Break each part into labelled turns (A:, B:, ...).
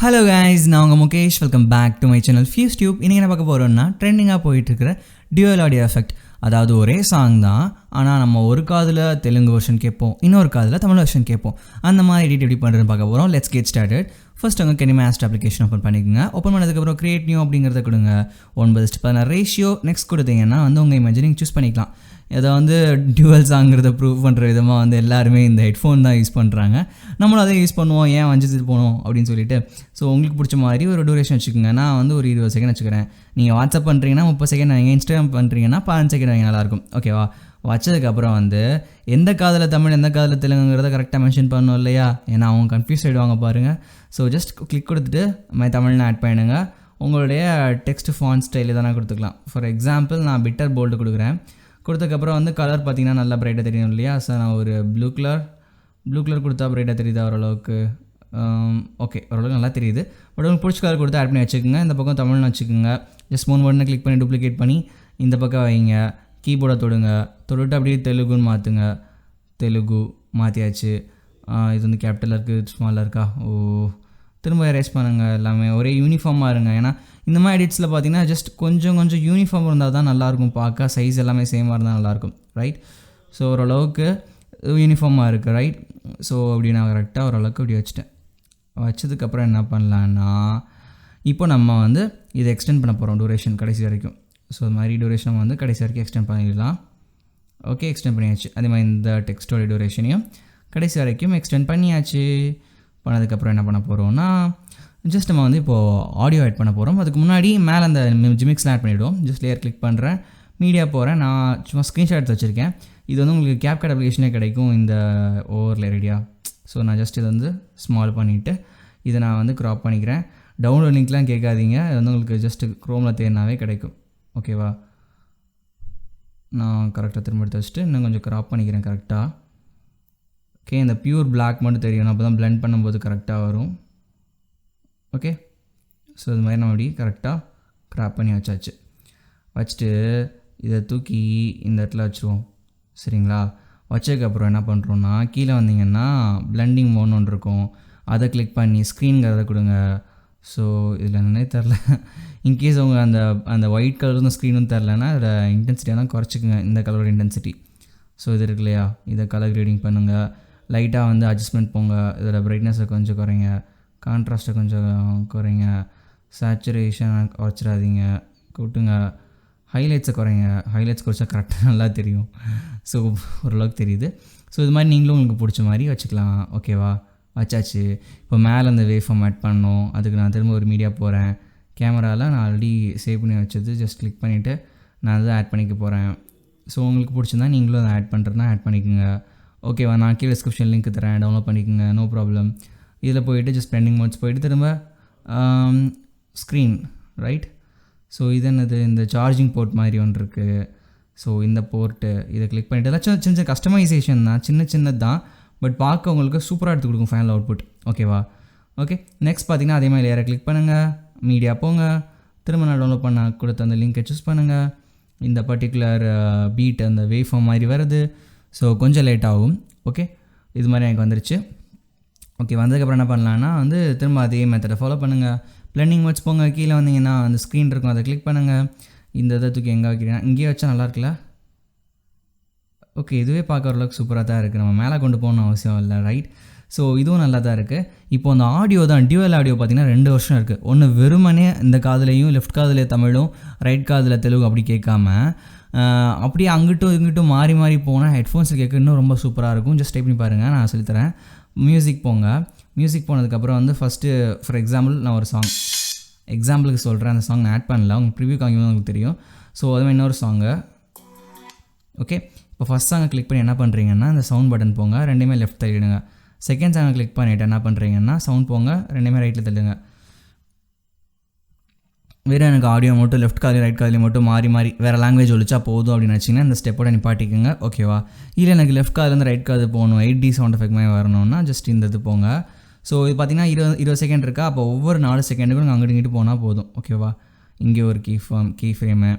A: Hello guys, நான் உங்கள் Mukesh. Welcome back to my channel fuse tube. இன்றைக்கி என்ன பார்க்க போகிறோம்னா ட்ரெண்டிங்காக போயிட்டுருக்கிற டியூவல் ஆடியோ எஃபெக்ட். அதாவது ஒரே சாங் தான், ஆனால் நம்ம ஒரு காதில் தெலுங்கு வெர்ஷன் கேட்போம், இன்னொரு காதில் தமிழ் வெர்ஷன் கேட்போம். அந்த மாதிரி எடிட் எப்படி பண்ணுறதுன்னு பார்க்க போகிறோம். Let's get started. ஃபர்ஸ்ட் உங்கள் கெனிமாஸ்ட் அப்ளிகேஷன் ஓப்பன் பண்ணிக்கோங்க. ஓப்பன் பண்ணதுக்கப்புறம் கிரியேட் நியூ அப்படிங்கிறத கொடுங்க. 9:16 ரேஷியோ நெக்ஸ்ட் கொடுத்தீங்கன்னா உங்கள் இமேஜினிங் சூஸ் பண்ணிக்கலாம். இதை டியூவல் சாங்கிறத ப்ரூவ் பண்ணுற விதமாக எல்லாருமே இந்த ஹெட்ஃபோன் தான் யூஸ் பண்ணுறாங்க. நம்மளும் அதை யூஸ் பண்ணுவோம், ஏன் வஞ்சிட்டு போகணும் அப்படின்னு சொல்லிட்டு. ஸோ உங்களுக்கு பிடிச்ச மாதிரி ஒரு டூரேஷன் வச்சுக்கோங்க. நான் ஒரு 20 செகண்ட் வச்சுக்கிறேன். நீங்கள் வாட்ஸ்அப் பண்ணுறீங்கன்னா 30 செகண்ட் வைங்க, இன்ஸ்டாகிராம் பண்ணுறீங்கன்னா 15 செகண்ட் வைங்க, நல்லாயிருக்கும். ஓகேவா? வச்சதுக்கப்புறம் எந்த காதில் தமிழ் எந்த காதில் தெலுங்குங்கிறத கரெக்டாக மென்ஷன் பண்ணணும் இல்லையா? ஏன்னா அவங்க கன்ஃபியூஸ் ஆகிடுவாங்க பாருங்கள். ஸோ ஜஸ்ட் கிளிக் கொடுத்துட்டு தமிழ்னு ஆட் பண்ணிடுங்க. உங்களுடைய டெக்ஸ்ட் ஃபாண்ட் ஸ்டைல் தானே கொடுத்துக்கலாம். ஃபார் எக்ஸாம்பிள் நான் பிட்டர் போல்டு கொடுக்குறேன். கொடுத்ததுக்கப்புறம் கலர் பார்த்திங்கன்னா நல்லா ப்ரைட்டாக தெரியும் இல்லையா? ஸோ நான் ஒரு ப்ளூ கலர் கொடுத்தா ப்ரைட்டாக தெரியுது ஓரளவுக்கு. ஓகே, ஓரளவுக்கு நல்லா தெரியுது. பட் உங்களுக்கு பிடிச்ச கலர் கொடுத்து ஆட் பண்ணி வச்சுக்கோங்க. இந்த பக்கம் தமிழ்னு வச்சுக்கோங்க. ஜஸ்ட் 3 பட்டனை கிளிக் பண்ணி டூப்ளிகேட் பண்ணி இந்த பக்கம் வைங்க. கீபோர்டை தொட்டுட்டு அப்படியே தெலுங்குன்னு மாற்றுங்க. தெலுங்கு மாற்றியாச்சு. இது கேபிட்டலாக இருக்குது, ஸ்மாலாக இருக்கா? திரும்ப எரேஸ் பண்ணுங்கள். எல்லாமே ஒரே யூனிஃபார்மாக இருங்க. ஏன்னா இந்த மாதிரி எடிட்ஸில் பார்த்தீங்கன்னா ஜஸ்ட் கொஞ்சம் யூனிஃபார்ம் இருந்தால் தான் நல்லாயிருக்கும் பார்க்க. சைஸ் எல்லாமே சேமாக இருந்தால் நல்லாயிருக்கும், ரைட்? ஸோ ஓரளவுக்கு யூனிஃபார்மாக இருக்குது, ரைட்? ஸோ அப்படி நான் கரெக்டாக ஓரளவுக்கு அப்படி வச்சதுக்கப்புறம் என்ன பண்ணலான்னா, இப்போ நம்ம இதை எக்ஸ்டெண்ட் பண்ண போகிறோம் டூரேஷன் கடைசி வரைக்கும். ஸோ இது மாதிரி டூரேஷன் நம்ம கடைசி வரைக்கும் எக்ஸ்டெண்ட் பண்ணிடலாம். ஓகே, எக்ஸ்டெண்ட் பண்ணியாச்சு. அதே மாதிரி இந்த டெக்ஸ்டோட டூரேஷனையும் கடைசி வரைக்கும் எக்ஸ்டெண்ட் பண்ணியாச்சு. பண்ணதுக்கப்புறம் என்ன பண்ண போகிறோம்னா, ஜஸ்ட் நம்ம இப்போது ஆடியோ ஆட் பண்ண போகிறோம். அதுக்கு முன்னாடி மேலே அந்த ஜிமிக்ஸ்லாம் ஆட் பண்ணிவிடுவோம். ஜஸ்ட் லேயர் கிளிக் பண்ணுறேன், மீடியா போகிறேன். நான் சும்மா ஸ்க்ரீன்ஷாட் எடுத்து வச்சுருக்கேன். இது உங்களுக்கு CapCut அப்ளிகேஷனே கிடைக்கும் இந்த ஓவரில் ரெடியாக. ஸோ நான் ஜஸ்ட் இதை ஸ்மால் பண்ணிவிட்டு இதை நான் க்ராப் பண்ணிக்கிறேன். டவுன்லோட் லிங்க்லாம் கேட்காதீங்க. இது உங்களுக்கு ஜஸ்ட்டு க்ரோமில் தேடினாவே கிடைக்கும். ஓகேவா? நான் கரெக்டாக திரும்ப எடுத்து வச்சுட்டு இன்னும் கொஞ்சம் க்ராப் பண்ணிக்கிறேன் கரெக்டாக. ஓகே, இந்த பியூர் பிளாக் மட்டும் தெரியும், அப்போ தான் பிளெண்ட் பண்ணும்போது கரெக்டாக வரும். ஓகே, ஸோ இது மாதிரி நம்ம அப்படி கரெக்டாக க்ராப் பண்ணி வச்சுட்டு இதை தூக்கி இந்த இடத்துல வச்சுருவோம். சரிங்களா? வச்சதுக்கப்புறம் என்ன பண்ணுறோன்னா, கீழே வந்தீங்கன்னா பிளெண்டிங் மோட்னு ஒன்று இருக்கும். அதை கிளிக் பண்ணி ஸ்க்ரீன்கிறத கொடுங்க. ஸோ இதில் என்னன்னே தெரில. இன்கேஸ் அவங்க அந்த ஒயிட் கலரும் ஸ்க்ரீனும் தெரிலனா அதோட இன்டென்சிட்டியாக தான் குறைச்சிக்குங்க, இந்த கலரோட இன்டென்சிட்டி. ஸோ இது இருக்கு இல்லையா, இதை கலர் கிரேடிங் பண்ணுங்கள். லைட்டாக அட்ஜஸ்ட்மெண்ட் போங்க. இதோட பிரைட்னஸை கொஞ்சம் குறைங்க, கான்ட்ராஸ்ட்டை கொஞ்சம் குறைங்க, சேச்சுரேஷன் குறைச்சிடாதீங்க, கூட்டுங்க. ஹைலைட்ஸை குறைங்க. ஹைலைட்ஸ் குறைச்சா கரெக்டாக நல்லா தெரியும். ஸோ ஓரளவுக்கு தெரியுது. ஸோ இது மாதிரி நீங்களும் உங்களுக்கு பிடிச்ச மாதிரி வச்சுக்கலாம். ஓகேவா? வச்சாச்சு. இப்போ மேலே அந்த வேவ் ஃபார்ம் ஆட் பண்ணணும். அதுக்கு நான் திரும்ப ஒரு மீடியா போகிறேன். கேமராவில் நான் ஆல்ரெடி சேவ் பண்ணி வச்சது ஜஸ்ட் கிளிக் பண்ணிவிட்டு நான் அதை ஆட் பண்ணிக்க போகிறேன். ஸோ உங்களுக்கு பிடிச்சிருந்தா நீங்களும் அதை ஆட் பண்ணுறதுனா ஆட் பண்ணிக்கோங்க. ஓகேவா? நான் கீழே டிஸ்கிரிப்ஷன் லிங்க் தரேன், டவுன்லோட் பண்ணிக்கோங்க, நோ ப்ராப்ளம். இதில் போய்ட்டு ஜஸ்ட் பெண்டிங் மோட்ஸ் போய்ட்டு திரும்ப ஸ்க்ரீன், ரைட்? ஸோ இது என்னது, இந்த சார்ஜிங் போர்ட் மாதிரி ஒன்று இருக்குது. ஸோ இந்த போர்ட்டு இதை கிளிக் பண்ணிவிட்டு ஏதாச்சும் சின்ன கஸ்டமைசேஷன் தான், சின்னது தான். பட் பார்க்க உங்களுக்கு சூப்பராக எடுத்து கொடுக்கும் ஃபைனல் அவுட்புட். ஓகேவா? ஓகே, நெக்ஸ்ட் பார்த்தீங்கன்னா அதே மாதிரி லேயரை கிளிக் பண்ணுங்கள், மீடியா போங்க, திரும்ப நான் டவுன்லோட் பண்ண கொடுத்த அந்த லிங்கை சூஸ் பண்ணுங்கள். இந்த பர்டிகுலர் பீட் அந்த வேவ் ஃபார்ம் மாதிரி வருது. ஸோ கொஞ்சம் லேட் ஆகும். ஓகே, இது மாதிரி எனக்கு வந்துருச்சு. ஓகே, வந்ததுக்கப்புறம் என்ன பண்ணலான்னா திரும்ப அதே மெத்தடை ஃபாலோ பண்ணுங்கள். பிளெண்டிங் மோட்ஸ் போங்க, கீழே வந்தீங்கன்னா அந்த ஸ்க்ரீன் இருக்கும், அதை கிளிக் பண்ணுங்கள். இந்த இதை தூக்கி எங்கே வைக்கிறேன், இங்கேயே வச்சா நல்லா இருக்குல்ல? ஓகே, இதுவே பார்க்க ஓரளவுக்கு சூப்பராக தான் இருக்குது. நம்ம மேலே கொண்டு போகணும் அவசியம் இல்லை, ரைட்? ஸோ இதுவும் நல்லா தான் இருக்குது. இப்போ அந்த ஆடியோ தான், டியூவல் ஆடியோ பார்த்திங்கன்னா 2 வருஷம் இருக்குது. ஒன்று வெறுமனே இந்த காதுலையும் லெஃப்ட் காதில் தமிழும் ரைட் காதில் தெலுங்கு அப்படி கேட்காம அப்படியே அங்கிட்டும் இங்கிட்டும் மாறி போனால் ஹெட்ஃபோன்ஸில் கேட்க இன்னும் ரொம்ப சூப்பராக இருக்கும். ஜஸ்ட் டைப் பண்ணி பாருங்கள், நான் சொல்லித்தரேன். மியூசிக் போங்க. மியூசிக் போனதுக்கப்புறம் ஃபஸ்ட்டு ஃபார் எக்ஸாம்பிள் நான் ஒரு சாங் எக்ஸாம்பிளுக்கு சொல்கிறேன். அந்த சாங் நான் ஆட் பண்ணல, உங்களுக்கு ப்ரிவியூ காமிக்கும் உங்களுக்கு தெரியும். ஸோ அதுமாதிரி இன்னொரு சாங்கு. ஓகே, இப்போ ஃபஸ்ட் சாங்கை கிளிக் பண்ணி என்ன பண்ணுறீங்கன்னா இந்த சவுண்ட் பட்டன் போங்க, ரெண்டுமே லெஃப்ட் தள்ளிடுங்க. செகண்ட் சாங்கை கிளிக் பண்ணிவிட்டு என்ன பண்ணுறீங்கன்னா சவுண்ட் போங்க, ரெண்டுமே ரைட்டில் தள்ளுங்க. வேறு எனக்கு ஆடியோ மட்டும் லெஃப்ட் காதில் ரைட் காதில் மட்டும் மாறி வேறு லாங்குவேஜ் ஒழிச்சா போதும் அப்படின்னு வச்சிங்கன்னா இந்த ஸ்டெப்போட நிப்பாட்டிக்கோங்க. ஓகேவா? இல்லை எனக்கு லெஃப்ட் காதுலேருந்து ரைட் காது போகணும், 8D சவுண்ட் எஃபெக்ட் மாதிரி வரணும்னா ஜஸ்ட் இந்த இது போங்க. ஸோ இது பார்த்திங்கன்னா 20 செகண்ட் இருக்கா, அப்போ ஒவ்வொரு 4 செகண்டுக்கும் நீங்கள் அங்கிட்டு இங்கிட்டு போனால் போதும். ஓகேவா? இங்கே ஒரு கீ ஃப்ரேமு,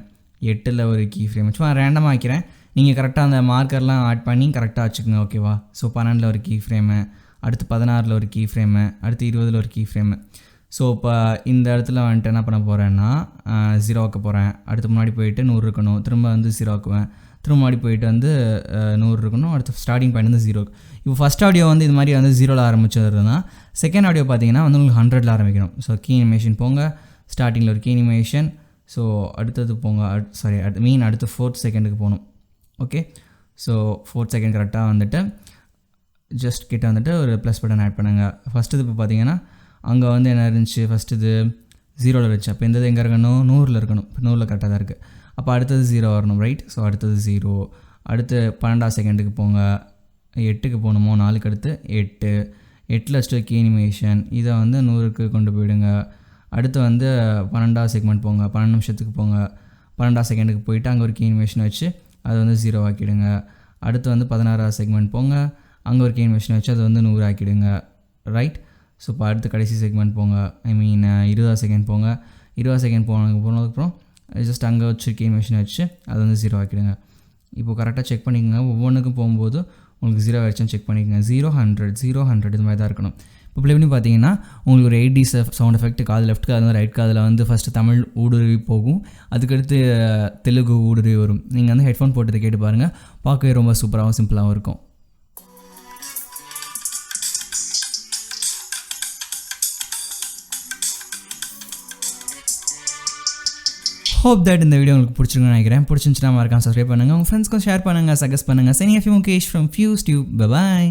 A: 8ல் ஒரு கீ ஃப்ரேமு, சும்மா ரேண்டமாக வைக்கிறேன். நீங்கள் கரெக்டாக அந்த மார்க்கர்லாம் ஆட் பண்ணி கரெக்டாக வச்சுக்கோங்க. ஓகேவா? ஸோ 12ல் ஒரு கீ ஃப்ரேமு, அடுத்து 16ல் ஒரு கீ ஃப்ரேமு, அடுத்து 20ல் ஒரு கீ ஃப்ரேமு. ஸோ இப்போ இந்த இடத்துல வந்துட்டு என்ன பண்ண போகிறேன்னா 0 ஆக்க போகிறேன். அடுத்து முன்னாடி போயிட்டு 100 இருக்கணும், திரும்ப வந்து 0 ஆக்குவேன். திரும்ப முன்னாடி போயிட்டு வந்து 100 இருக்கணும், அடுத்து ஸ்டார்டிங் பாயிண்ட் வந்து 0. இப்போ ஃபஸ்ட் ஆடியோ வந்து இது மாதிரி வந்து 0ல் ஆரம்பிச்சதுன்னா செகண்ட் ஆடியோ பார்த்தீங்கன்னா வந்து உங்களுக்கு 100ல் ஆரம்பிக்கணும். ஸோ கீ அனிமேஷன் போங்க, ஸ்டார்டிங்கில் ஒரு கீ அனிமேஷன். ஸோ அடுத்தது போங்க, அடுத்து 4th செகண்டுக்கு போகணும். ஓகே, ஸோ 4th செகண்ட் கரெக்டாக வந்துட்டு ஜஸ்ட் கிட்ட வந்துட்டு ஒரு ப்ளஸ் பட்டன் ஆட் பண்ணுங்கள். ஃபஸ்ட்டு இது இப்போ பார்த்தீங்கன்னா அங்கே வந்து என்ன இருந்துச்சு, ஃபஸ்ட்டு இது 0ல் இருந்துச்சு. அப்போ இந்த இது எங்கே இருக்கணும், 100ல் இருக்கணும். இப்போ 100ல் கரெக்டாக தான் இருக்குது. அப்போ அடுத்தது 0 வரணும், ரைட்? ஸோ அடுத்தது 0. அடுத்து 12th செகண்டுக்கு போங்க, 8க்கு போகணுமோ, 4க்கு அடுத்து 8ல் வச்சுட்டு கீ அனிமேஷன். இதை வந்து 100க்கு கொண்டு போயிடுங்க. அடுத்து வந்து 12th செக்மெண்ட் போங்க, 12 நிமிஷத்துக்கு போங்க, 12th செகண்டுக்கு போயிட்டு அங்கே ஒரு கீ அனிமேஷன் வச்சு அது வந்து 0 ஆக்கிடுங்க. அடுத்து வந்து 16th செக்மெண்ட் போங்க, அங்கே ஒரு கீ அனிமேஷன் வச்சு அது வந்து 100 ஆக்கிடுங்க, ரைட்? ஸோ இப்போ அடுத்து கடைசி செக்மெண்ட் போங்க, 20th செகண்ட் போங்க. 20th செகண்ட் போனதுக்கப்புறம் ஜஸ்ட் அங்கே வச்சு கீ அனிமேஷன் வச்சு அது வந்து 0 ஆக்கிடுங்க. இப்போது கரெக்டாக செக் பண்ணிக்கோங்க. ஒவ்வொன்றுக்கும் போகும்போது உங்களுக்கு 0 ஆகிடுச்சுன்னு செக் பண்ணிக்கோங்க. 0, 100 இது மாதிரி தான் இருக்கணும். இப்போ ப்ளே பண்ணி பார்த்தீங்கன்னா உங்களுக்கு ஒரு 8D சவுண்ட் எஃபெக்ட் காது லெஃப்ட் காது ரைட் காதில் வந்து ஃபஸ்ட்டு தமிழ் ஊடுருவி போகும், அதுக்கடுத்து தெலுங்கு ஊடுருவி வரும். நீங்கள் வந்து ஹெட்ஃபோன் போட்டு கேட்டு பாருங்கள், பார்க்கவே ரொம்ப சூப்பராகவும் சிம்பிளாகவும் இருக்கும். ஹோப் தட் இந்த வீடியோ உங்களுக்கு பிடிச்சிருக்குன்னு நினைக்கிறேன். பிடிச்சிருந்துச்சுன்னா மறக்காம சப்ஸ்கிரைப் பண்ணுங்கள், உங்கள் ஃப்ரெண்ட்ஸ்க்கும் ஷேர் பண்ணுங்கள், சஜஸ்ட் பண்ணுங்கள். Signing off you Mukesh from fuse tube. Bye bye.